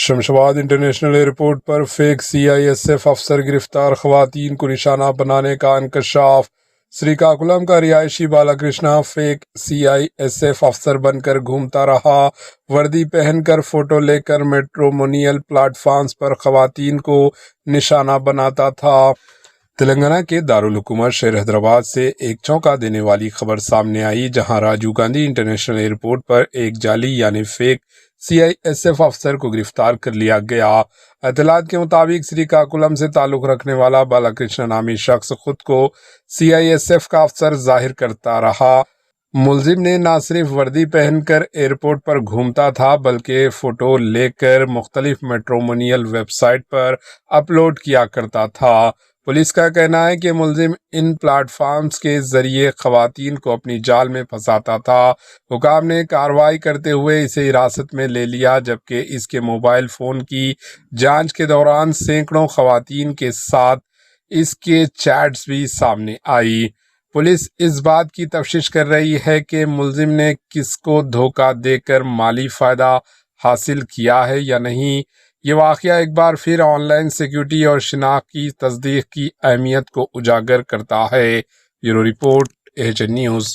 Shamshad international airport پر fake CISF افسر گرفتار، خواتین کو نشانہ بنانے کا انکشاف۔ سریکاکولم کا رہائشی بالا کرشنا فیک CISF افسر بن کر گھومتا رہا، وردی پہن کر فوٹو لے کر میٹرومونیل پلیٹ فارمز پر خواتین کو نشانہ بناتا تھا۔ تلنگانہ کے دارالحکومت شہر حیدرآباد سے ایک چونکا دینے والی خبر سامنے آئی، جہاں راجیو گاندھی انٹرنیشنل ایئرپورٹ پر ایک جعلی یعنی فیک CISF افسر کو گرفتار کر لیا گیا۔ اطلاعات کے مطابق سریکاکولم سے تعلق رکھنے والا بالا کرشنا نامی شخص خود کو CISF کا افسر ظاہر کرتا رہا۔ ملزم نے نہ صرف وردی پہن کر ایئرپورٹ پر گھومتا تھا بلکہ فوٹو لے کر مختلف میٹرومونیل ویب سائٹ پر اپلوڈ کیا کرتا تھا۔ پولیس کا کہنا ہے کہ ملزم ان پلیٹ فارمز کے ذریعے خواتین کو اپنی جال میں پھنساتا تھا۔ حکام نے کارروائی کرتے ہوئے اسے حراست میں لے لیا، جبکہ اس کے موبائل فون کی جانچ کے دوران سینکڑوں خواتین کے ساتھ اس کے چیٹس بھی سامنے آئی۔ پولیس اس بات کی تفتیش کر رہی ہے کہ ملزم نے کس کو دھوکہ دے کر مالی فائدہ حاصل کیا ہے یا نہیں۔ یہ واقعہ ایک بار پھر آن لائن سیکیورٹی اور شناخت کی تصدیق کی اہمیت کو اجاگر کرتا ہے۔ Bureau report, AHN news.